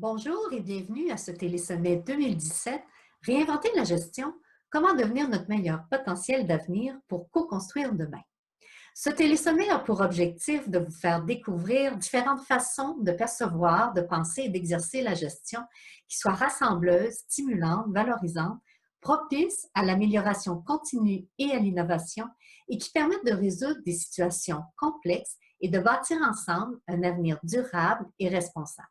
Bonjour et bienvenue à ce Télésommet 2017, Réinventer la gestion, comment devenir notre meilleur potentiel d'avenir pour co-construire demain. Ce télésommet a pour objectif de vous faire découvrir différentes façons de percevoir, de penser et d'exercer la gestion qui soient rassembleuses, stimulantes, valorisantes, propices à l'amélioration continue et à l'innovation et qui permettent de résoudre des situations complexes et de bâtir ensemble un avenir durable et responsable.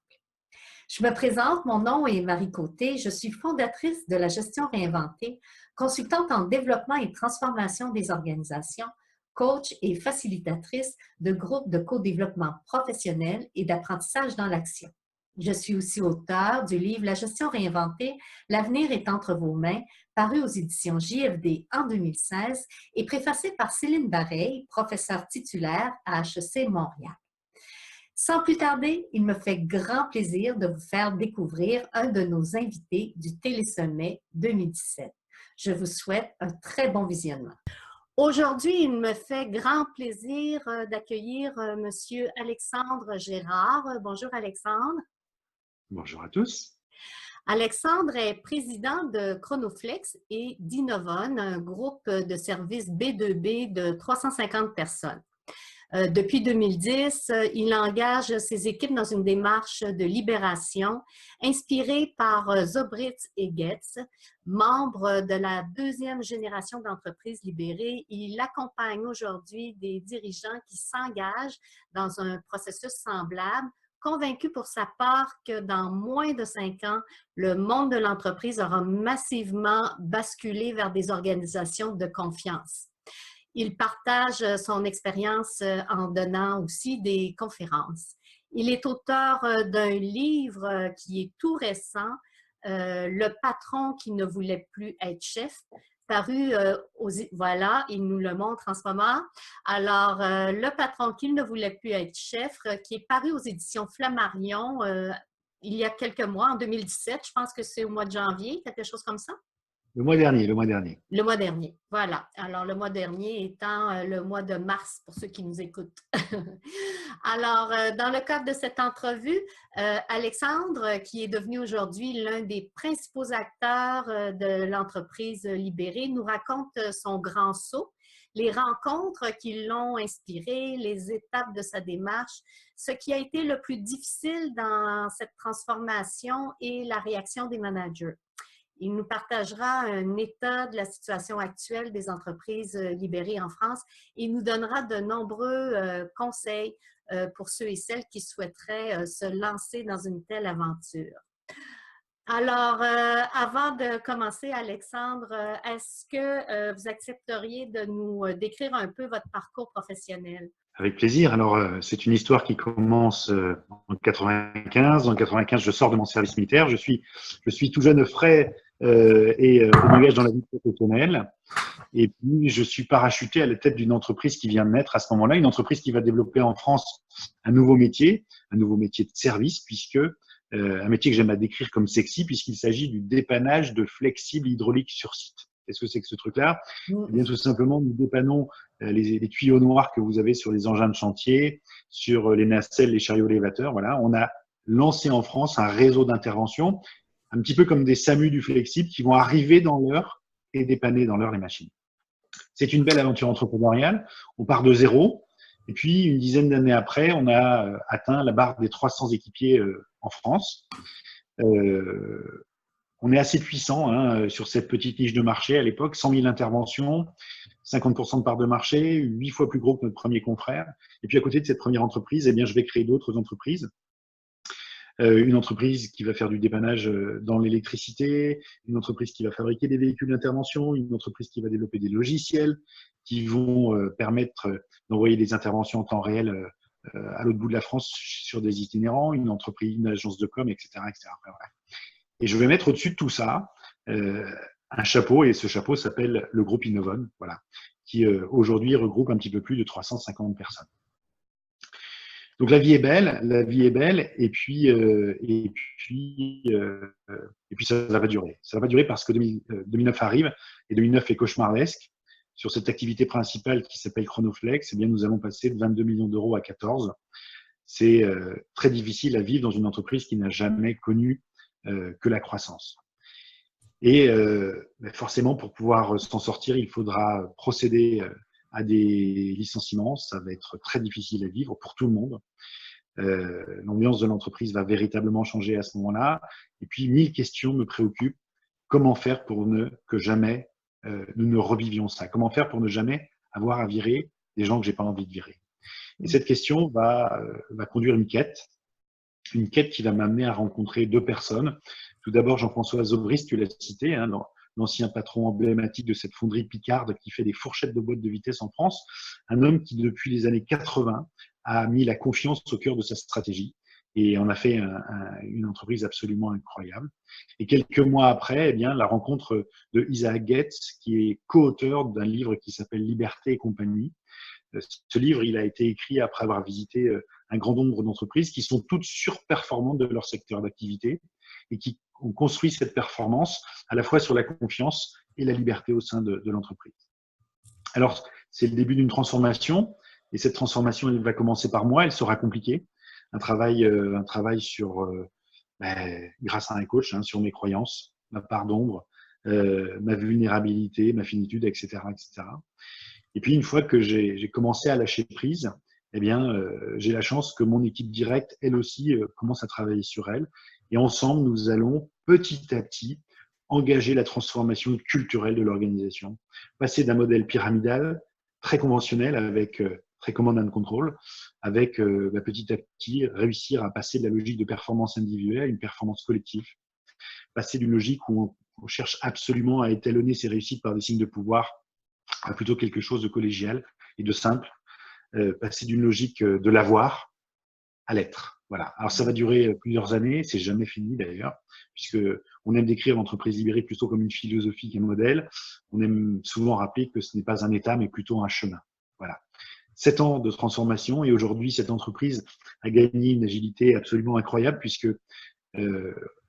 Je me présente, mon nom est Marie Côté, je suis fondatrice de la gestion réinventée, consultante en développement et transformation des organisations, coach et facilitatrice de groupes de co-développement professionnel et d'apprentissage dans l'action. Je suis aussi auteure du livre La gestion réinventée, l'avenir est entre vos mains, paru aux éditions JFD en 2016 et préfacé par Céline Bareil, professeure titulaire à HEC Montréal. Sans plus tarder, il me fait grand plaisir de vous faire découvrir un de nos invités du Télésommet 2017. Je vous souhaite un très bon visionnement. Aujourd'hui, il me fait grand plaisir d'accueillir M. Alexandre Gérard. Bonjour Alexandre. Bonjour à tous. Alexandre est président de Chronoflex et d'Innovon, un groupe de services B2B de 350 personnes. Depuis 2010, il engage ses équipes dans une démarche de libération inspirée par Zobritz et Goetz, membres de la deuxième génération d'entreprises libérées. Il accompagne aujourd'hui des dirigeants qui s'engagent dans un processus semblable, convaincu pour sa part que dans moins de 5 ans, le monde de l'entreprise aura massivement basculé vers des organisations de confiance. Il partage son expérience en donnant aussi des conférences. Il est auteur d'un livre qui est tout récent, Le patron qui ne voulait plus être chef, paru voilà, il nous le montre en ce moment. Alors, Le patron qui ne voulait plus être chef, qui est paru aux éditions Flammarion il y a quelques mois, en 2017, je pense que c'est au mois de janvier, quelque chose comme ça. Le mois dernier. Le mois dernier, voilà. Alors, le mois dernier étant le mois de mars, pour ceux qui nous écoutent. Alors, dans le cadre de cette entrevue, Alexandre, qui est devenu aujourd'hui l'un des principaux acteurs de l'entreprise libérée, nous raconte son grand saut, les rencontres qui l'ont inspiré, les étapes de sa démarche, ce qui a été le plus difficile dans cette transformation et la réaction des managers. Il nous partagera un état de la situation actuelle des entreprises libérées en France et nous donnera de nombreux conseils pour ceux et celles qui souhaiteraient se lancer dans une telle aventure. Alors, avant de commencer, Alexandre, est-ce que vous accepteriez de nous décrire un peu votre parcours professionnel? Avec plaisir. Alors, c'est une histoire qui commence en 95. En 95, je sors de mon service militaire. Je suis tout jeune, frais et m'engage dans la vie professionnelle. Et puis, je suis parachuté à la tête d'une entreprise qui vient de naître à ce moment-là, une entreprise qui va développer en France un nouveau métier de service, puisque un métier que j'aime à décrire comme sexy, puisqu'il s'agit du dépannage de flexibles hydrauliques sur site. Qu'est-ce que c'est que ce truc-là? Eh bien, tout simplement, nous dépannons les tuyaux noirs que vous avez sur les engins de chantier, sur les nacelles, les chariots élévateurs. Voilà, on a lancé en France un réseau d'intervention, un petit peu comme des SAMU du flexible qui vont arriver dans l'heure et dépanner dans l'heure les machines. C'est une belle aventure entrepreneuriale. On part de zéro. Et puis, une dizaine d'années après, on a atteint la barre des 300 équipiers en France. On est assez puissant sur cette petite niche de marché à l'époque, 100 000 interventions, 50% de part de marché, 8 fois plus gros que notre premier confrère. Et puis à côté de cette première entreprise, eh bien, je vais créer d'autres entreprises. Une entreprise qui va faire du dépannage dans l'électricité, une entreprise qui va fabriquer des véhicules d'intervention, une entreprise qui va développer des logiciels qui vont permettre d'envoyer des interventions en temps réel à l'autre bout de la France sur des itinérants, une entreprise, une agence de com, etc. etc. Voilà. Et je vais mettre au-dessus de tout ça un chapeau, et ce chapeau s'appelle le groupe Innovon, voilà, qui aujourd'hui regroupe un petit peu plus de 350 personnes. Donc la vie est belle, et puis ça va durer. Ça va durer parce que 2009 arrive, et 2009 est cauchemardesque. Sur cette activité principale qui s'appelle Chronoflex, eh bien, nous allons passer de 22 millions d'euros à 14. c'est très difficile à vivre dans une entreprise qui n'a jamais connu que la croissance. Et forcément, pour pouvoir s'en sortir, il faudra procéder à des licenciements. Ça va être très difficile à vivre pour tout le monde. L'ambiance de l'entreprise va véritablement changer à ce moment-là. Et puis, 1000 questions me préoccupent. Comment faire pour que jamais nous ne revivions ça? Comment faire pour ne jamais avoir à virer des gens que j'ai pas envie de virer? Et cette question va conduire une quête qui va m'amener à rencontrer deux personnes. Tout d'abord, Jean-François Zobrist, tu l'as cité, hein, l'ancien patron emblématique de cette fonderie Picarde qui fait des fourchettes de boîtes de vitesse en France, un homme qui, depuis les années 80, a mis la confiance au cœur de sa stratégie et en a fait une entreprise absolument incroyable. Et quelques mois après, eh bien, la rencontre de Isaac Getz, qui est co-auteur d'un livre qui s'appelle Liberté et compagnie. Ce livre, il a été écrit après avoir visité un grand nombre d'entreprises qui sont toutes surperformantes de leur secteur d'activité et qui ont construit cette performance à la fois sur la confiance et la liberté au sein de l'entreprise. Alors, c'est le début d'une transformation et cette transformation, elle va commencer par moi, elle sera compliquée. Un travail sur, grâce à un coach, hein, sur mes croyances, ma part d'ombre, ma vulnérabilité, ma finitude, etc., etc. Et puis, une fois que j'ai commencé à lâcher prise, eh bien, j'ai la chance que mon équipe directe, elle aussi, commence à travailler sur elle. Et ensemble, nous allons petit à petit engager la transformation culturelle de l'organisation, passer d'un modèle pyramidal très conventionnel avec très command and control, avec petit à petit réussir à passer de la logique de performance individuelle à une performance collective, passer d'une logique où on cherche absolument à étalonner ses réussites par des signes de pouvoir à plutôt quelque chose de collégial et de simple, passer d'une logique de l'avoir à l'être. Voilà. Alors ça va durer plusieurs années, c'est jamais fini d'ailleurs, puisque on aime décrire l'entreprise libérée plutôt comme une philosophie qu'un modèle. On aime souvent rappeler que ce n'est pas un état, mais plutôt un chemin. Voilà. 7 ans de transformation et aujourd'hui cette entreprise a gagné une agilité absolument incroyable puisque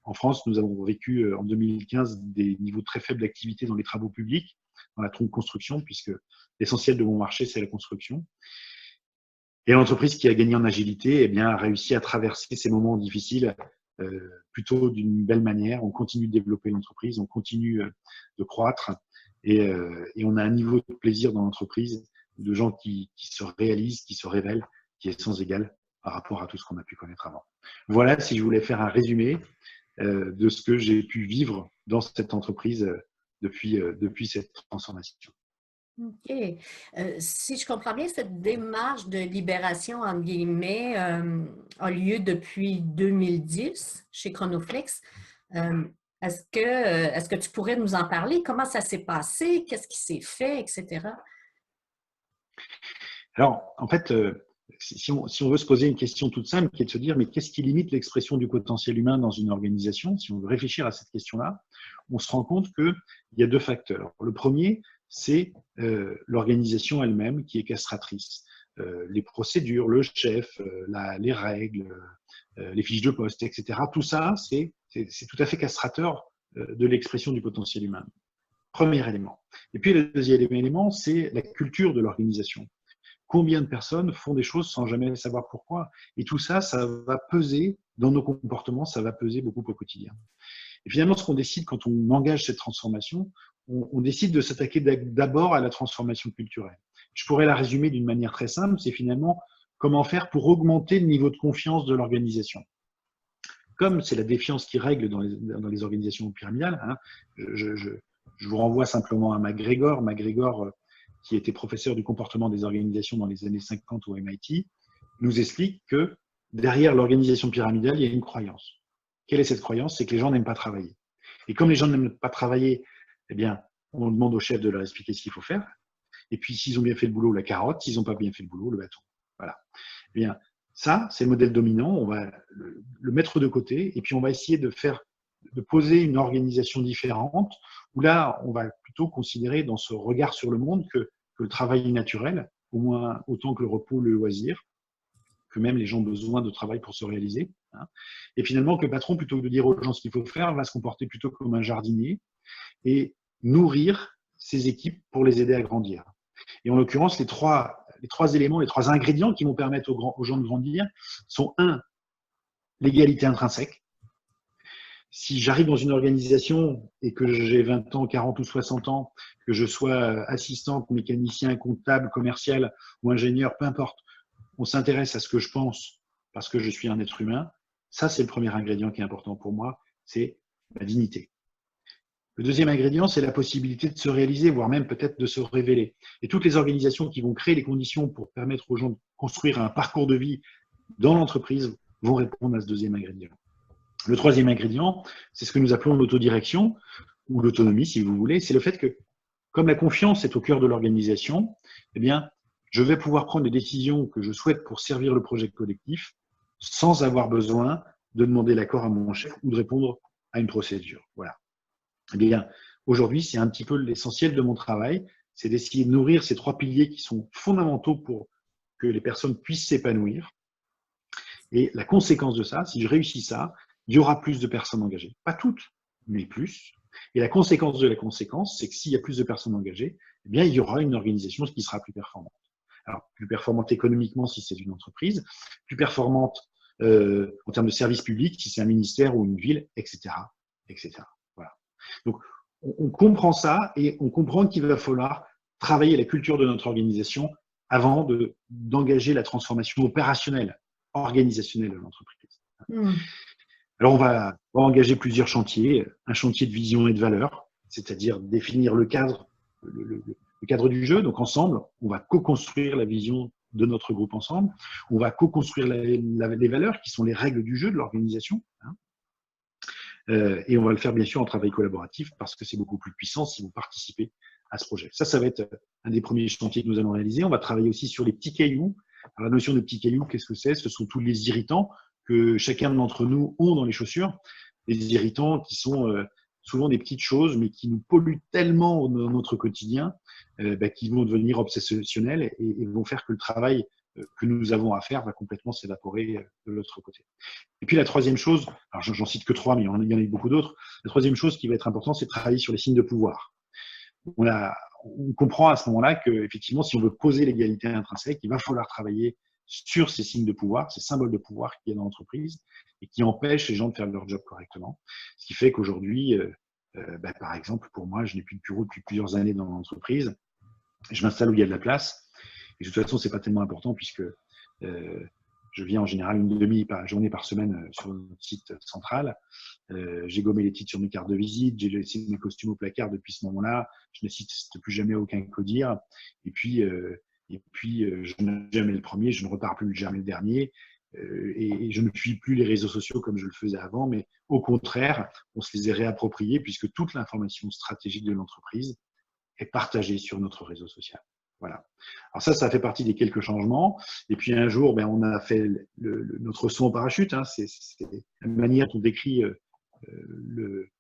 en France nous avons vécu en 2015 des niveaux très faibles d'activité dans les travaux publics, dans la construction, puisque l'essentiel de mon marché c'est la construction. Et l'entreprise qui a gagné en agilité, eh bien, a réussi à traverser ces moments difficiles plutôt d'une belle manière. On continue de développer l'entreprise, on continue de croître et on a un niveau de plaisir dans l'entreprise, de gens qui se réalisent, qui se révèlent, qui est sans égal par rapport à tout ce qu'on a pu connaître avant. Voilà, si je voulais faire un résumé de ce que j'ai pu vivre dans cette entreprise depuis cette transformation. OK. Si je comprends bien, cette démarche de libération, entre guillemets, a lieu depuis 2010 chez Chronoflex. Est-ce que tu pourrais nous en parler? Comment ça s'est passé? Qu'est-ce qui s'est fait, etc.? Alors, en fait, si on veut se poser une question toute simple, qui est de se dire, mais qu'est-ce qui limite l'expression du potentiel humain dans une organisation? Si on veut réfléchir à cette question-là, on se rend compte qu'il y a deux facteurs. Le premier, c'est l'organisation elle-même qui est castratrice. Les procédures, le chef, les règles, les fiches de poste, etc. Tout ça, c'est tout à fait castrateur de l'expression du potentiel humain. Premier élément. Et puis le deuxième élément, c'est la culture de l'organisation. Combien de personnes font des choses sans jamais savoir pourquoi? Et tout ça, ça va peser dans nos comportements, ça va peser beaucoup au quotidien. Et finalement, ce qu'on décide quand on engage cette transformation, on décide de s'attaquer d'abord à la transformation culturelle. Je pourrais la résumer d'une manière très simple, c'est finalement comment faire pour augmenter le niveau de confiance de l'organisation. Comme c'est la défiance qui règle dans les organisations pyramidales, hein, je vous renvoie simplement à McGregor. McGregor, qui était professeur du comportement des organisations dans les années 50 au MIT, nous explique que derrière l'organisation pyramidale, il y a une croyance. Quelle est cette croyance? C'est que les gens n'aiment pas travailler. Et comme les gens n'aiment pas travailler, eh bien, on demande au chef de leur expliquer ce qu'il faut faire. Et puis, s'ils ont bien fait le boulot, la carotte. S'ils n'ont pas bien fait le boulot, le bâton. Voilà. Eh bien, ça, c'est le modèle dominant. On va le mettre de côté et puis on va essayer de poser une organisation différente où là, on va plutôt considérer dans ce regard sur le monde que le travail est naturel, au moins autant que le repos, le loisir, que même les gens ont besoin de travail pour se réaliser. Hein. Et finalement, que le patron, plutôt que de dire aux gens ce qu'il faut faire, va se comporter plutôt comme un jardinier et nourrir ses équipes pour les aider à grandir. Et en l'occurrence, les trois les trois éléments, les trois ingrédients qui vont permettre aux gens de grandir sont un, l'égalité intrinsèque. Si j'arrive dans une organisation et que j'ai 20 ans, 40 ou 60 ans, que je sois assistante, mécanicien, comptable, commercial ou ingénieur, peu importe, on s'intéresse à ce que je pense parce que je suis un être humain. Ça, c'est le premier ingrédient qui est important pour moi, c'est la dignité. Le deuxième ingrédient, c'est la possibilité de se réaliser, voire même peut-être de se révéler. Et toutes les organisations qui vont créer les conditions pour permettre aux gens de construire un parcours de vie dans l'entreprise vont répondre à ce deuxième ingrédient. Le troisième ingrédient, c'est ce que nous appelons l'autodirection ou l'autonomie, si vous voulez. C'est le fait que, comme la confiance est au cœur de l'organisation, eh bien, je vais pouvoir prendre les décisions que je souhaite pour servir le projet collectif sans avoir besoin de demander l'accord à mon chef ou de répondre à une procédure. Voilà. Eh bien, aujourd'hui, c'est un petit peu l'essentiel de mon travail, c'est d'essayer de nourrir ces trois piliers qui sont fondamentaux pour que les personnes puissent s'épanouir. Et la conséquence de ça, si je réussis ça, il y aura plus de personnes engagées. Pas toutes, mais plus. Et la conséquence de la conséquence, c'est que s'il y a plus de personnes engagées, eh bien, il y aura une organisation qui sera plus performante. Alors, plus performante économiquement si c'est une entreprise, plus performante en termes de services publics si c'est un ministère ou une ville, etc., etc. Voilà. Donc, on comprend ça et on comprend qu'il va falloir travailler la culture de notre organisation avant d'engager la transformation opérationnelle, organisationnelle de l'entreprise. Alors, on va engager plusieurs chantiers. Un chantier de vision et de valeur, c'est-à-dire définir le cadre du jeu. Donc, ensemble, on va co-construire la vision de notre groupe ensemble. On va co-construire les valeurs qui sont les règles du jeu de l'organisation. Et on va le faire bien sûr en travail collaboratif parce que c'est beaucoup plus puissant si vous participez à ce projet. Ça va être un des premiers chantiers que nous allons réaliser. On va travailler aussi sur les petits cailloux. Alors, la notion de petits cailloux, qu'est-ce que c'est? Ce sont tous les irritants que chacun d'entre nous ont dans les chaussures. Les irritants qui sont souvent des petites choses, mais qui nous polluent tellement dans notre quotidien qu'ils vont devenir obsessionnels et vont faire que le travail que nous avons à faire va complètement s'évaporer de l'autre côté. Et puis la troisième chose, alors j'en cite que trois, mais il y en a beaucoup d'autres. La troisième chose qui va être importante, c'est de travailler sur les signes de pouvoir. On comprend à ce moment-là qu'effectivement, si on veut poser l'égalité intrinsèque, il va falloir travailler sur ces signes de pouvoir, ces symboles de pouvoir qu'il y a dans l'entreprise et qui empêchent les gens de faire leur job correctement. Ce qui fait qu'aujourd'hui, par exemple, pour moi, je n'ai plus de bureau depuis plusieurs années dans l'entreprise. Je m'installe où il y a de la place. Et de toute façon, c'est pas tellement important puisque je viens en général une demi-journée par semaine sur notre site central. J'ai gommé les titres sur mes cartes de visite, j'ai laissé mes costumes au placard depuis ce moment-là. Je ne cite plus jamais aucun codir. Et puis, je ne jamais le premier, je ne repars plus jamais le dernier. Et je ne suis plus les réseaux sociaux comme je le faisais avant, mais au contraire, on se les est réappropriés puisque toute l'information stratégique de l'entreprise est partagée sur notre réseau social. Voilà. Alors ça fait partie des quelques changements. Et puis un jour, on a fait notre saut en parachute. C'est la manière dont on décrit le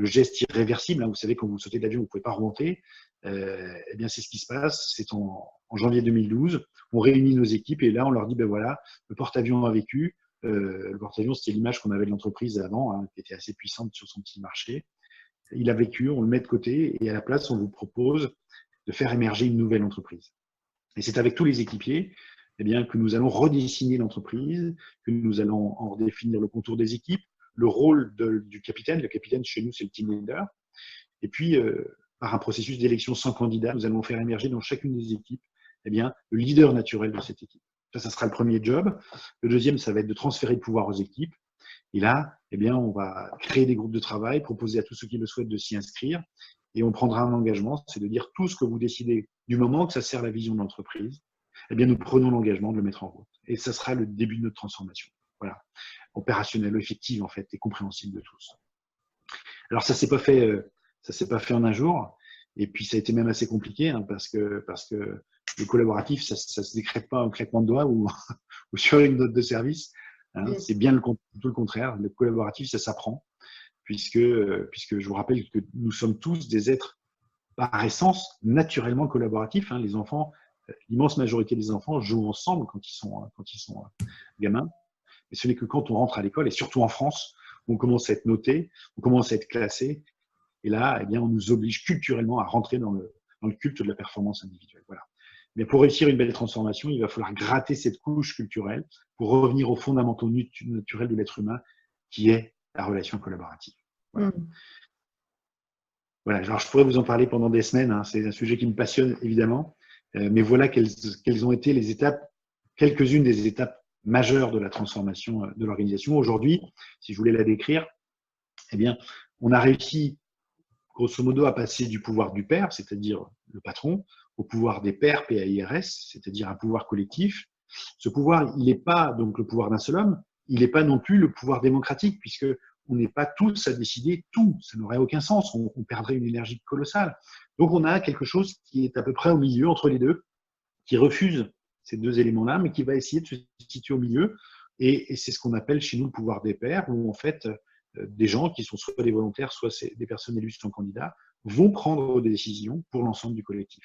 geste irréversible. Vous savez, quand vous sautez de l'avion, vous ne pouvez pas remonter. Eh bien, c'est ce qui se passe. C'est en janvier 2012. On réunit nos équipes et là, on leur dit, voilà, le porte-avions a vécu. Le porte-avions, c'était l'image qu'on avait de l'entreprise avant, qui était assez puissante sur son petit marché. Il a vécu, on le met de côté et à la place, on vous propose de faire émerger une nouvelle entreprise. Et c'est avec tous les équipiers que nous allons redessiner l'entreprise, que nous allons en redéfinir le contour des équipes, le rôle du capitaine. Le capitaine, chez nous, c'est le team leader. Et puis, par un processus d'élection sans candidat, nous allons faire émerger dans chacune des équipes le leader naturel de cette équipe. Ça sera le premier job. Le deuxième, ça va être de transférer le pouvoir aux équipes. Et là, on va créer des groupes de travail, proposer à tous ceux qui le souhaitent de s'y inscrire. Et on prendra un engagement, c'est de dire tout ce que vous décidez du moment que ça sert la vision de l'entreprise, nous prenons l'engagement de le mettre en route. Et ça sera le début de notre transformation. Voilà. Opérationnelle, effective, en fait, et compréhensible de tous. Alors, ça s'est pas fait en un jour. Et puis, ça a été même assez compliqué, parce que le collaboratif, ça se décrète pas en claquement de doigts ou sur une note de service. C'est bien tout le contraire. Le collaboratif, ça s'apprend. Puisque je vous rappelle que nous sommes tous des êtres par essence naturellement collaboratifs. Les enfants, l'immense majorité des enfants jouent ensemble quand ils sont gamins. Mais ce n'est que quand on rentre à l'école, et surtout en France, on commence à être noté, on commence à être classé. Et là, on nous oblige culturellement à rentrer dans le culte de la performance individuelle. Voilà. Mais pour réussir une belle transformation, il va falloir gratter cette couche culturelle pour revenir aux fondamentaux naturels de l'être humain, qui est la relation collaborative. Voilà. Voilà. Alors, je pourrais vous en parler pendant des semaines. Hein. C'est un sujet qui me passionne, évidemment. Mais voilà quelles ont été les étapes, quelques-unes des étapes majeures de la transformation de l'organisation. Aujourd'hui, si je voulais la décrire, eh bien, on a réussi, grosso modo, à passer du pouvoir du père, c'est-à-dire le patron, au pouvoir des pairs, PAIRS, c'est-à-dire un pouvoir collectif. Ce pouvoir, il n'est pas donc le pouvoir d'un seul homme, il n'est pas non plus le pouvoir démocratique, puisque on n'est pas tous à décider tout. Ça n'aurait aucun sens. On perdrait une énergie colossale. Donc, on a quelque chose qui est à peu près au milieu, entre les deux, qui refuse ces deux éléments-là, mais qui va essayer de se situer au milieu. Et c'est ce qu'on appelle chez nous le pouvoir des pairs, où en fait, des gens qui sont soit des volontaires, soit des personnes élues sans candidat, vont prendre des décisions pour l'ensemble du collectif.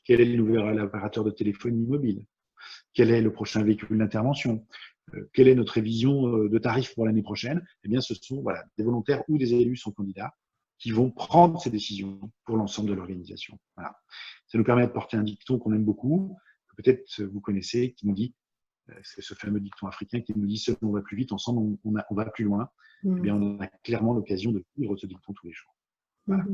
Quel est le nouvel opérateur de téléphonie mobile? Quel est le prochain véhicule d'intervention? Quelle est notre révision de tarifs pour l'année prochaine? Eh bien, ce sont des volontaires ou des élus sans candidat qui vont prendre ces décisions pour l'ensemble de l'organisation. Voilà. Ça nous permet de porter un dicton qu'on aime beaucoup, que peut-être vous connaissez, qui nous dit, c'est ce fameux dicton africain qui nous dit « seul on va plus vite, ensemble on va plus loin ». Eh bien, on a clairement l'occasion de vivre ce dicton tous les jours. Voilà.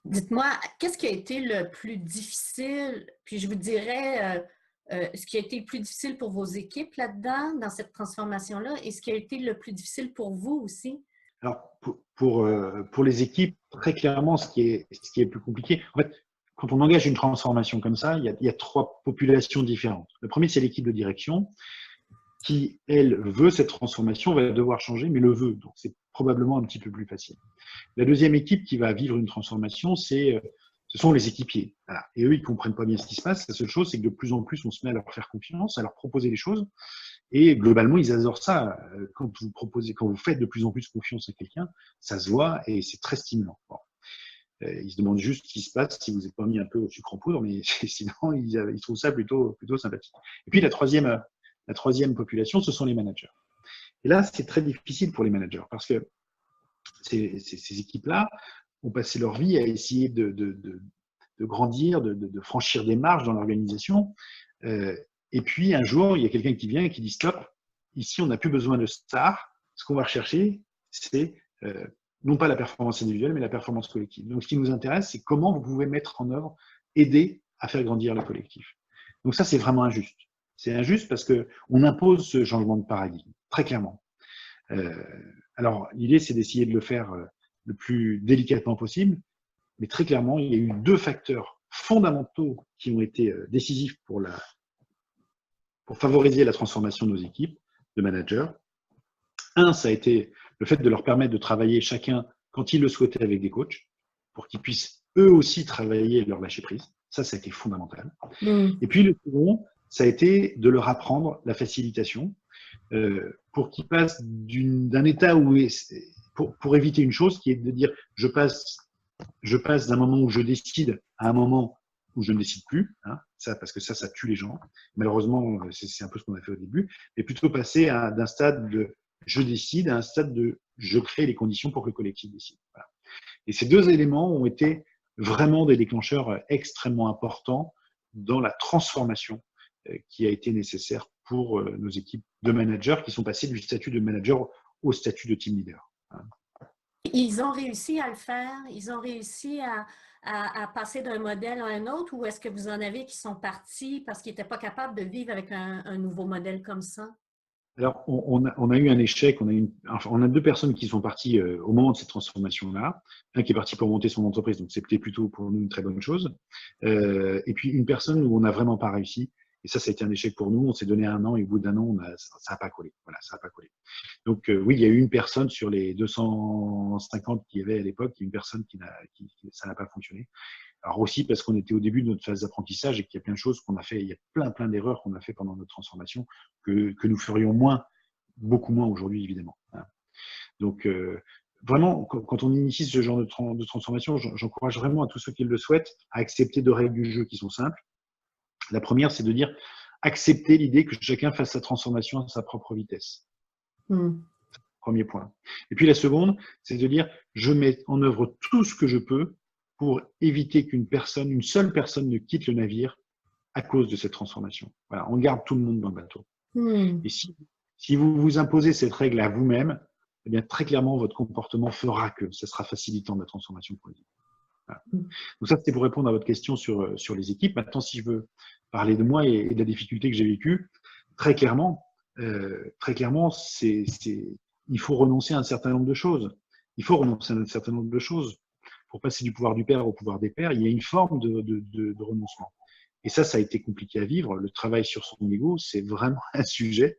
Dites-moi, qu'est-ce qui a été le plus difficile, puis je vous dirais ce qui a été le plus difficile pour vos équipes là-dedans, dans cette transformation-là, et ce qui a été le plus difficile pour vous aussi? Alors, pour les équipes, très clairement, ce qui est plus compliqué, en fait, quand on engage une transformation comme ça, il y a trois populations différentes. Le premier, c'est l'équipe de direction qui, elle, veut cette transformation, va devoir changer, mais le veut. Donc, c'est probablement un petit peu plus facile. La deuxième équipe qui va vivre une transformation, ce sont les équipiers. Voilà. Et eux, ils ne comprennent pas bien ce qui se passe. La seule chose, c'est que de plus en plus, on se met à leur faire confiance, à leur proposer des choses. Et globalement, ils adorent ça. Quand vous faites de plus en plus confiance à quelqu'un, ça se voit et c'est très stimulant. Bon. Ils se demandent juste ce qui se passe si vous n'êtes pas mis un peu au sucre en poudre, mais sinon, ils trouvent ça plutôt sympathique. Et puis, la troisième population, ce sont les managers. Et là, c'est très difficile pour les managers parce que ces équipes-là ont passé leur vie à essayer de grandir, de franchir des marges dans l'organisation. Et puis, un jour, il y a quelqu'un qui vient et qui dit « Stop, ici, on n'a plus besoin de stars. Ce qu'on va rechercher, c'est non pas la performance individuelle, mais la performance collective. Donc, ce qui nous intéresse, c'est comment vous pouvez mettre en œuvre, aider à faire grandir le collectif. » Donc ça, c'est vraiment injuste. C'est injuste parce qu'on impose ce changement de paradigme, très clairement. Alors, l'idée, c'est d'essayer de le faire le plus délicatement possible, mais très clairement, il y a eu deux facteurs fondamentaux qui ont été décisifs pour favoriser la transformation de nos équipes de managers. Un, ça a été le fait de leur permettre de travailler chacun quand ils le souhaitaient avec des coachs, pour qu'ils puissent eux aussi travailler leur lâcher prise. Ça a été fondamental. Et puis le second, ça a été de leur apprendre la facilitation pour qu'ils passent d'un état où pour éviter une chose qui est de dire je passe d'un moment où je décide à un moment où je ne décide plus, hein, parce que ça tue les gens. Malheureusement, c'est un peu ce qu'on a fait au début, mais plutôt passer d'un stade de je décide à un stade de je crée les conditions pour que le collectif décide. Voilà. Et ces deux éléments ont été vraiment des déclencheurs extrêmement importants dans la transformation qui a été nécessaire pour nos équipes de managers qui sont passées du statut de manager au statut de team leader. Ils ont réussi à le faire? Ils ont réussi à passer d'un modèle à un autre, ou est-ce que vous en avez qui sont partis parce qu'ils n'étaient pas capables de vivre avec un nouveau modèle comme ça? Alors, on a eu un échec. On a deux personnes qui sont parties au moment de cette transformation-là. Un qui est parti pour monter son entreprise, donc c'était plutôt pour nous une très bonne chose. Et puis une personne où on n'a vraiment pas réussi. Et ça a été un échec pour nous. On s'est donné 1 an et au bout d'1 an, ça n'a pas collé. Voilà, ça n'a pas collé. Donc oui, il y a eu une personne sur les 250 qu'il y avait à l'époque, une personne ça n'a pas fonctionné. Alors aussi parce qu'on était au début de notre phase d'apprentissage et qu'il y a plein de choses qu'on a fait, il y a plein d'erreurs qu'on a fait pendant notre transformation que nous ferions beaucoup moins aujourd'hui évidemment. Donc vraiment, quand on initie ce genre de transformation, j'encourage vraiment à tous ceux qui le souhaitent à accepter 2 règles du jeu qui sont simples. La première, c'est de dire accepter l'idée que chacun fasse sa transformation à sa propre vitesse. Premier point. Et puis la seconde, c'est de dire je mets en œuvre tout ce que je peux pour éviter qu'une seule personne ne quitte le navire à cause de cette transformation. Voilà, on garde tout le monde dans le bateau. Hmm. Et si vous vous imposez cette règle à vous-même, eh bien, très clairement, votre comportement fera que ça sera facilitant de la transformation pour les équipes. Voilà. Donc ça, c'était pour répondre à votre question sur les équipes. Maintenant, si je veux parler de moi et de la difficulté que j'ai vécue, très clairement, il faut renoncer à un certain nombre de choses. Il faut renoncer à un certain nombre de choses. Pour passer du pouvoir du père au pouvoir des pères, il y a une forme de renoncement. Et ça a été compliqué à vivre. Le travail sur son ego, c'est vraiment un sujet.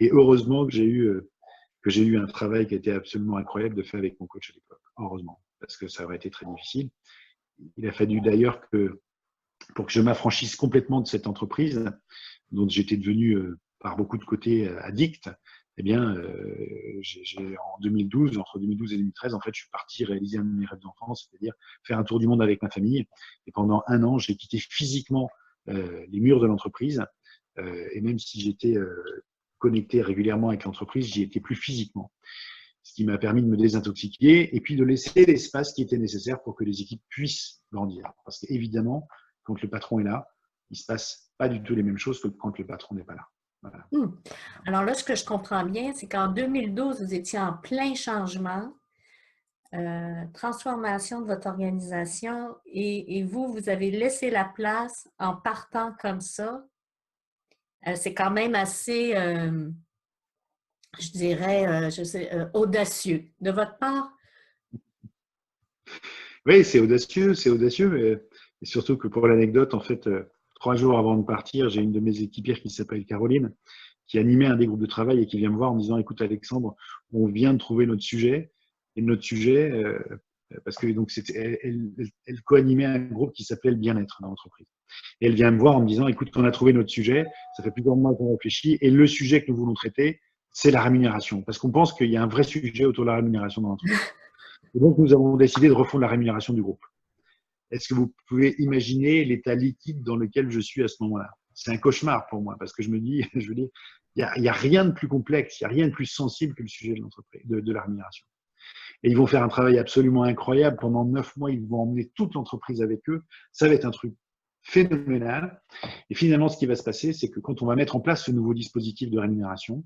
Et heureusement que j'ai eu un travail qui a été absolument incroyable de faire avec mon coach à l'époque. Heureusement, parce que ça aurait été très difficile. Il a fallu d'ailleurs pour que je m'affranchisse complètement de cette entreprise, dont j'étais devenu par beaucoup de côtés addict. Eh bien, en 2012, entre 2012 et 2013, en fait, je suis parti réaliser un de mes rêves d'enfance, c'est-à-dire faire un tour du monde avec ma famille. Et pendant un an, j'ai quitté physiquement les murs de l'entreprise. Et même si j'étais connecté régulièrement avec l'entreprise, j'y étais plus physiquement. Ce qui m'a permis de me désintoxiquer et puis de laisser l'espace qui était nécessaire pour que les équipes puissent grandir. Parce qu'évidemment, quand le patron est là, il ne se passe pas du tout les mêmes choses que quand le patron n'est pas là. Voilà. Alors là, ce que je comprends bien, c'est qu'en 2012, vous étiez en plein changement, transformation de votre organisation et vous avez laissé la place en partant comme ça. C'est quand même assez, je dirais, audacieux de votre part. Oui, c'est audacieux. Et surtout que pour l'anecdote, en fait, 3 jours avant de partir, j'ai une de mes équipières qui s'appelle Caroline, qui animait un des groupes de travail et qui vient me voir en me disant, écoute Alexandre, on vient de trouver notre sujet. Et notre sujet, parce que donc elle co-animait un groupe qui s'appelait le bien-être dans l'entreprise. Et elle vient me voir en me disant, écoute, on a trouvé notre sujet, ça fait plusieurs mois qu'on réfléchit, et le sujet que nous voulons traiter, c'est la rémunération. Parce qu'on pense qu'il y a un vrai sujet autour de la rémunération dans l'entreprise. Et donc, nous avons décidé de refondre la rémunération du groupe. Est-ce que vous pouvez imaginer l'état liquide dans lequel je suis à ce moment-là? C'est un cauchemar pour moi, parce que je me dis, il n'y a rien de plus complexe, il n'y a rien de plus sensible que le sujet de l'entreprise, de la rémunération. Et ils vont faire un travail absolument incroyable. Pendant 9 mois, ils vont emmener toute l'entreprise avec eux. Ça va être un truc phénoménal. Et finalement, ce qui va se passer, c'est que quand on va mettre en place ce nouveau dispositif de rémunération,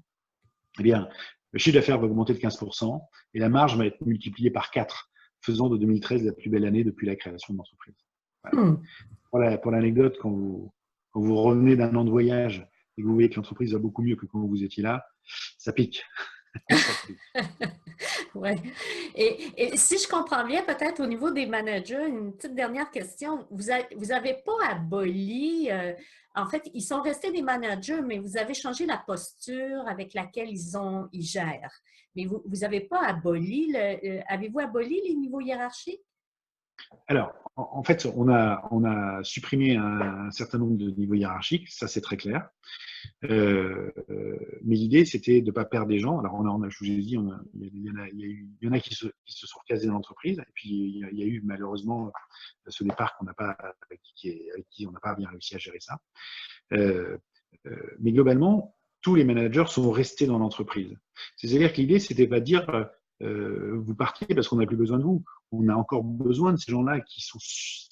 eh bien, le chiffre d'affaires va augmenter de 15% et la marge va être multipliée par 4, faisant de 2013 la plus belle année depuis la création de l'entreprise. Voilà. Pour l'anecdote, quand vous revenez d'un an de voyage et que vous voyez que l'entreprise va beaucoup mieux que quand vous étiez là, ça pique. Oui. Et si je comprends bien, peut-être au niveau des managers, une petite dernière question. Vous avez pas aboli, en fait, ils sont restés des managers, mais vous avez changé la posture avec laquelle ils gèrent. Mais vous n'avez pas aboli, avez-vous aboli les niveaux hiérarchiques? Alors, en fait, on a supprimé un certain nombre de niveaux hiérarchiques, ça c'est très clair. Mais l'idée, c'était de ne pas perdre des gens. Alors, je vous ai dit, il y en a qui se sont recasés dans l'entreprise, et puis il y a eu malheureusement ce départ avec qui on n'a pas bien réussi à gérer ça. Mais globalement, tous les managers sont restés dans l'entreprise. C'est-à-dire que l'idée, c'était pas de dire vous partez parce qu'on n'a plus besoin de vous. On a encore besoin de ces gens-là qui sont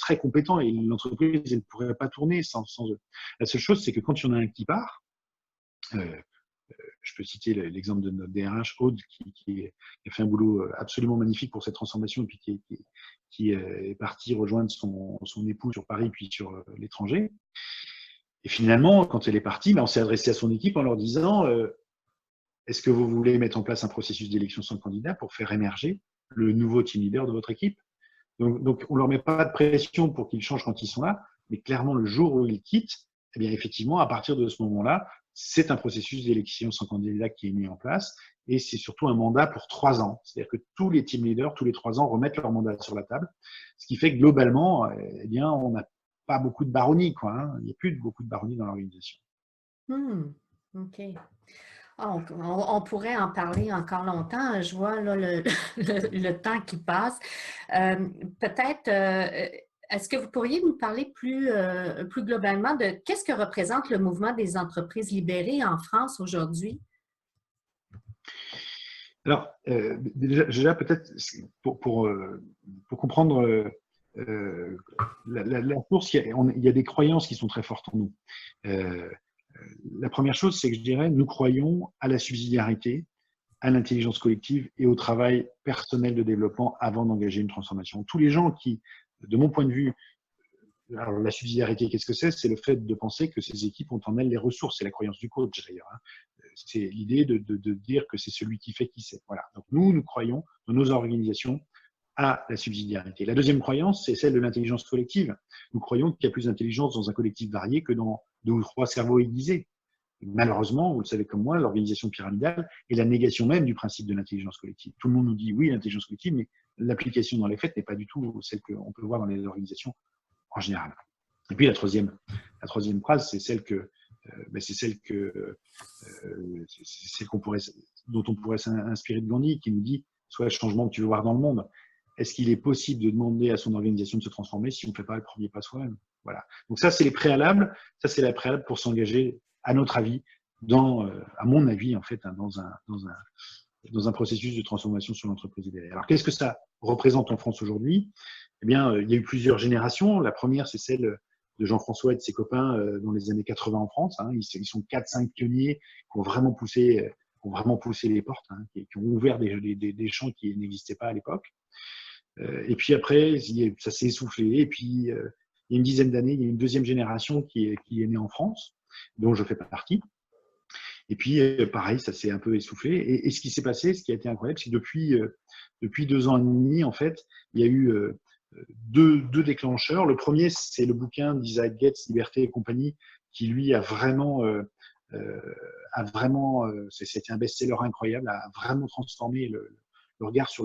très compétents et l'entreprise ne pourrait pas tourner sans eux. La seule chose, c'est que quand il y en a un qui part, je peux citer l'exemple de notre DRH, Aude, qui a fait un boulot absolument magnifique pour cette transformation et puis qui est partie rejoindre son époux sur Paris puis sur l'étranger. Et finalement, quand elle est partie, on s'est adressé à son équipe en leur disant est-ce que vous voulez mettre en place un processus d'élection sans candidat pour faire émerger le nouveau team leader de votre équipe? Donc on ne leur met pas de pression pour qu'ils changent quand ils sont là, mais clairement, le jour où ils quittent, eh bien, effectivement, à partir de ce moment-là, c'est un processus d'élection sans candidat qui est mis en place et c'est surtout un mandat pour 3 ans. C'est-à-dire que tous les team leaders, tous les 3 ans, remettent leur mandat sur la table, ce qui fait que globalement, eh bien, on n'a pas beaucoup de baronnie, quoi, hein. Il n'y a plus beaucoup de baronnie dans l'organisation. OK. On pourrait en parler encore longtemps. Je vois là, le temps qui passe. Peut-être, est-ce que vous pourriez nous parler plus globalement de qu'est-ce que représente le mouvement des entreprises libérées en France aujourd'hui? Alors, déjà peut-être pour comprendre la source, il y a des croyances qui sont très fortes en nous. La première chose, c'est que je dirais, nous croyons à la subsidiarité, à l'intelligence collective et au travail personnel de développement avant d'engager une transformation. Tous les gens qui, de mon point de vue, alors la subsidiarité, qu'est-ce que c'est? C'est le fait de penser que ces équipes ont en elles les ressources. C'est la croyance du coach d'ailleurs. C'est l'idée de dire que c'est celui qui fait qui sait. Voilà. Donc nous croyons dans nos organisations à la subsidiarité. La deuxième croyance, c'est celle de l'intelligence collective. Nous croyons qu'il y a plus d'intelligence dans un collectif varié que dans 2 ou 3 cerveaux aiguisés. Malheureusement, vous le savez comme moi, l'organisation pyramidale est la négation même du principe de l'intelligence collective. Tout le monde nous dit oui, l'intelligence collective, mais l'application dans les faits n'est pas du tout celle qu'on peut voir dans les organisations en général. Et puis la troisième phrase, c'est celle dont on pourrait s'inspirer de Gandhi, qui nous dit soit le changement que tu veux voir dans le monde. Est-ce qu'il est possible de demander à son organisation de se transformer si on ne fait pas le premier pas soi-même? Voilà. Donc ça, c'est les préalables. Ça, c'est les préalables pour s'engager, à notre avis, à mon avis, en fait, dans un processus de transformation sur l'entreprise idéale. Alors, qu'est-ce que ça représente en France aujourd'hui? Eh bien, il y a eu plusieurs générations. La première, c'est celle de Jean-François et de ses copains dans les années 80 en France. Ils sont 4-5 pionniers qui ont vraiment poussé les portes, qui ont ouvert des champs qui n'existaient pas à l'époque. Et puis après, ça s'est essoufflé. Et puis, il y a une dizaine d'années, il y a une deuxième génération qui est née en France, dont je fais partie. Et puis, pareil, ça s'est un peu essoufflé. Et ce qui s'est passé, ce qui a été incroyable, c'est que depuis 2 ans et demi, en fait, il y a eu deux déclencheurs. Le premier, c'est le bouquin d'Isaac Getz, Liberté et compagnie, qui lui a vraiment, c'était un best-seller incroyable, a vraiment transformé le regard sur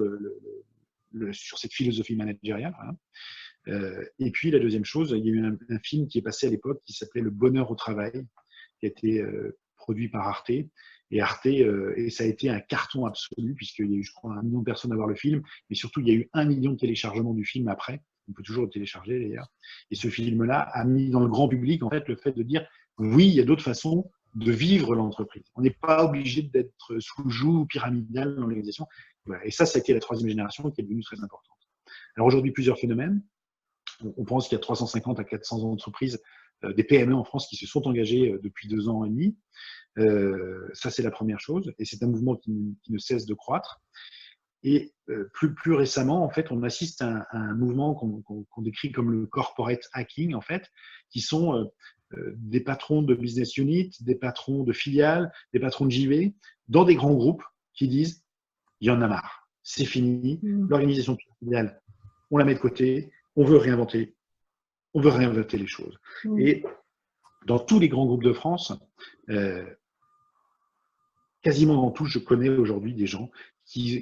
sur cette philosophie managériale. Et puis la deuxième chose, il y a eu un film qui est passé à l'époque qui s'appelait Le Bonheur au travail, qui a été produit par Arte. Et Arte, et ça a été un carton absolu, puisqu'il y a eu, je crois, 1 million de personnes à voir le film, mais surtout, il y a eu 1 million de téléchargements du film après. On peut toujours le télécharger, d'ailleurs. Et ce film-là a mis dans le grand public, en fait, le fait de dire, oui, il y a d'autres façons de vivre l'entreprise. On n'est pas obligé d'être sous le joug pyramidal dans l'organisation. Voilà. Et ça a été la 3e génération qui est devenue très importante. Alors aujourd'hui, plusieurs phénomènes. On pense qu'il y a 350 à 400 entreprises, des PME en France qui se sont engagées depuis 2 ans et demi. Ça, c'est la première chose. Et c'est un mouvement qui ne cesse de croître. Et plus récemment, en fait, on assiste à un mouvement qu'on décrit comme le corporate hacking, en fait, qui sont des patrons de business unit, des patrons de filiales, des patrons de JV, dans des grands groupes qui disent il y en a marre, c'est fini, l'organisation pyramidale, on la met de côté, on veut réinventer les choses. Et dans tous les grands groupes de France, quasiment dans tous, je connais aujourd'hui des gens qui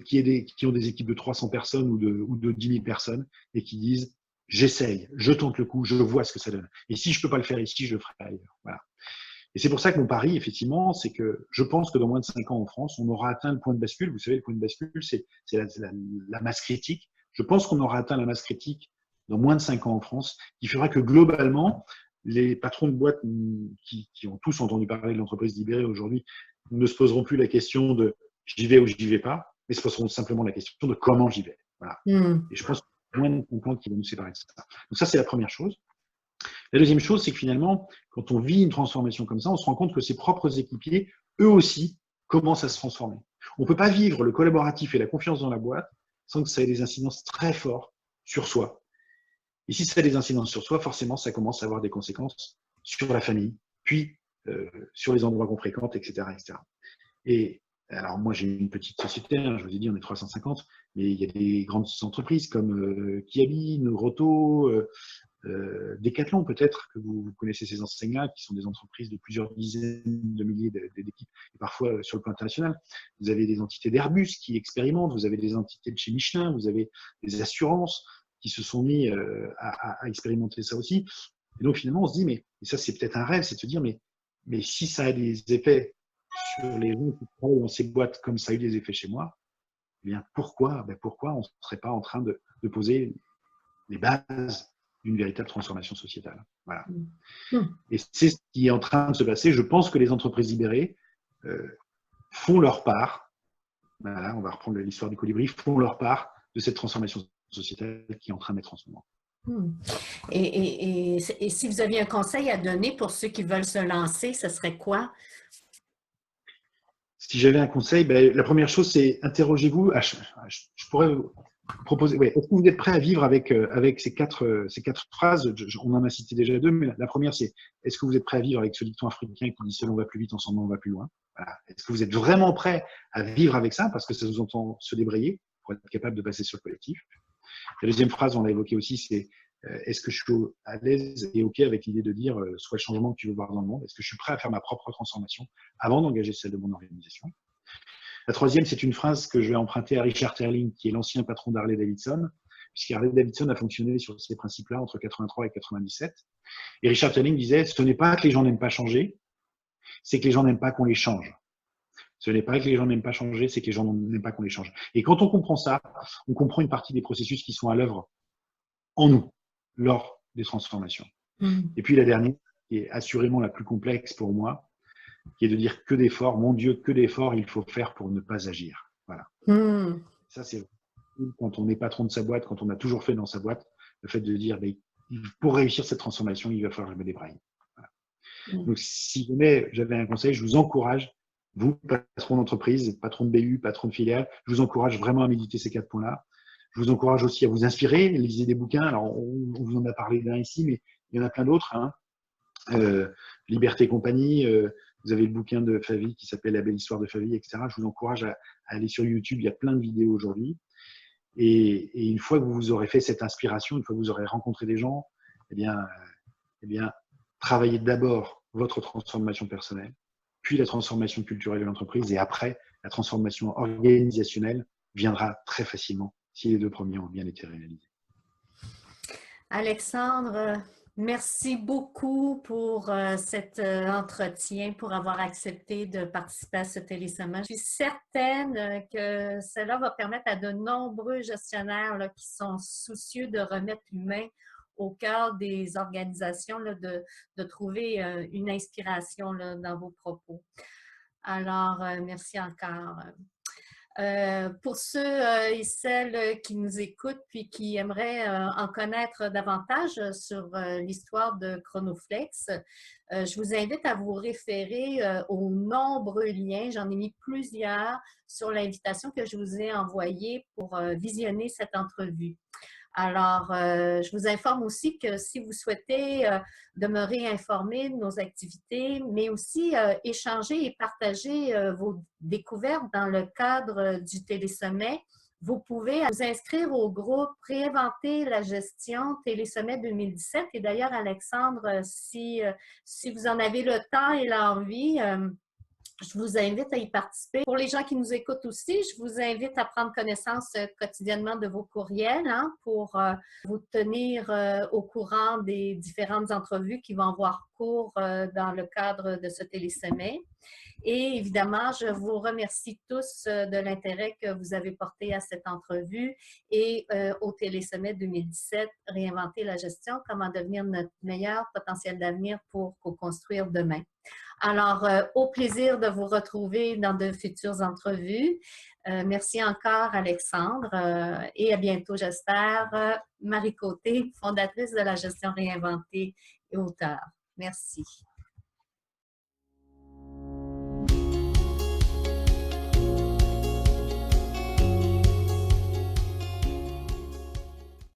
ont des équipes de 300 personnes ou de 10 000 personnes et qui disent « j'essaye, je tente le coup, je vois ce que ça donne. Et si je ne peux pas le faire ici, je le ferai ailleurs. » Voilà. Et c'est pour ça que mon pari, effectivement, c'est que je pense que dans moins de 5 ans en France, on aura atteint le point de bascule. Vous savez, le point de bascule, c'est la masse critique. Je pense qu'on aura atteint la masse critique dans moins de 5 ans en France, qui fera que globalement, les patrons de boîtes qui ont tous entendu parler de l'entreprise libérée aujourd'hui ne se poseront plus la question de j'y vais ou j'y vais pas, mais se poseront simplement la question de comment j'y vais. Voilà. Et je pense qu'il y a moins de 5 ans qui vont nous séparer de ça. Donc ça, c'est la première chose. La deuxième chose, c'est que finalement, quand on vit une transformation comme ça, on se rend compte que ses propres équipiers, eux aussi, commencent à se transformer. On ne peut pas vivre le collaboratif et la confiance dans la boîte sans que ça ait des incidences très fortes sur soi. Et si ça a des incidences sur soi, forcément, ça commence à avoir des conséquences sur la famille, puis sur les endroits qu'on fréquente, etc., etc. Et alors, moi, j'ai une petite société, je vous ai dit, on est 350, mais il y a des grandes entreprises comme Kiabi, Neuroto, Decathlon, peut-être, que vous connaissez ces enseignes-là, qui sont des entreprises de plusieurs dizaines de milliers d'équipes, et parfois sur le plan international. Vous avez des entités d'Airbus qui expérimentent, vous avez des entités de chez Michelin, vous avez des assurances qui se sont mis à expérimenter ça aussi. Et donc, finalement, on se dit, mais et ça, c'est peut-être un rêve, c'est de se dire, mais si ça a des effets sur les gens qui travaillent dans ces boîtes comme ça a eu des effets chez moi, eh bien, pourquoi on ne serait pas en train de poser les bases d'une véritable transformation sociétale. Voilà. Et c'est ce qui est en train de se passer. Je pense que les entreprises libérées font leur part. Voilà, on va reprendre l'histoire du colibri, font leur part de cette transformation sociétale qui est en train d'être en ce moment. Hmm. Et si vous aviez un conseil à donner pour ceux qui veulent se lancer, ce serait quoi? Si j'avais un conseil, ben, la première chose, c'est interrogez-vous. Je pourrais vous proposer, ouais, est-ce que vous êtes prêt à vivre avec ces quatre phrases? On en a cité déjà deux, mais la première, c'est est-ce que vous êtes prêt à vivre avec ce dicton africain qui dit seul on va plus vite, ensemble on va plus loin? Voilà. Est-ce que vous êtes vraiment prêt à vivre avec ça parce que ça vous entend se débrayer pour être capable de passer sur le collectif? La deuxième phrase, on l'a évoqué aussi, c'est est-ce que je suis à l'aise et OK avec l'idée de dire soit le changement que tu veux voir dans le monde? Est-ce que je suis prêt à faire ma propre transformation avant d'engager celle de mon organisation? La troisième, c'est une phrase que je vais emprunter à Richard Terling, qui est l'ancien patron d'Harley-Davidson, puisqu'Harley-Davidson a fonctionné sur ces principes-là entre 83 et 97. Et Richard Terling disait, ce n'est pas que les gens n'aiment pas changer, c'est que les gens n'aiment pas qu'on les change. Ce n'est pas que les gens n'aiment pas changer, c'est que les gens n'aiment pas qu'on les change. Et quand on comprend ça, on comprend une partie des processus qui sont à l'œuvre en nous, lors des transformations. Et puis la dernière, qui est assurément la plus complexe pour moi, qui est de dire que d'efforts, mon Dieu, que d'efforts il faut faire pour ne pas agir. Voilà. Ça, c'est quand on est patron de sa boîte, quand on a toujours fait dans sa boîte, le fait de dire, pour réussir cette transformation, il va falloir que je me débraille. Voilà. Donc, si jamais j'avais un conseil, je vous encourage, vous, patron d'entreprise, patron de BU, patron de filiale, je vous encourage vraiment à méditer ces 4 points-là. Je vous encourage aussi à vous inspirer, lisez des bouquins. Alors, on vous en a parlé d'un ici, mais il y en a plein d'autres. Hein. Liberté et compagnie, vous avez le bouquin de Favy qui s'appelle La belle histoire de Favy, etc. Je vous encourage à aller sur YouTube, il y a plein de vidéos aujourd'hui. Et une fois que vous aurez fait cette inspiration, une fois que vous aurez rencontré des gens, eh bien, travaillez d'abord votre transformation personnelle, puis la transformation culturelle de l'entreprise, et après, la transformation organisationnelle viendra très facilement si les deux premiers ont bien été réalisés. Alexandre, merci beaucoup pour cet entretien, pour avoir accepté de participer à ce téléseminaire. Je suis certaine que cela va permettre à de nombreux gestionnaires là, qui sont soucieux de remettre l'humain au cœur des organisations, là, de trouver une inspiration là, dans vos propos. Alors, merci encore. Pour ceux et celles qui nous écoutent puis qui aimeraient en connaître davantage sur l'histoire de Chronoflex, je vous invite à vous référer aux nombreux liens. J'en ai mis plusieurs sur l'invitation que je vous ai envoyée pour visionner cette entrevue. Alors, je vous informe aussi que si vous souhaitez demeurer informé de nos activités, mais aussi échanger et partager vos découvertes dans le cadre du Télésommet, vous pouvez vous inscrire au groupe Réinventer la gestion Télésommet 2017. Et d'ailleurs, Alexandre, si vous en avez le temps et l'envie, je vous invite à y participer. Pour les gens qui nous écoutent aussi, je vous invite à prendre connaissance quotidiennement de vos courriels pour vous tenir au courant des différentes entrevues qui vont avoir cours dans le cadre de ce télésommet. Et évidemment, je vous remercie tous de l'intérêt que vous avez porté à cette entrevue et au Télésommet 2017, Réinventer la gestion, comment devenir notre meilleur potentiel d'avenir pour co-construire demain. Alors, au plaisir de vous retrouver dans de futures entrevues. Merci encore, Alexandre, et à bientôt, j'espère. Marie Côté, fondatrice de la gestion réinventée et auteure. Merci.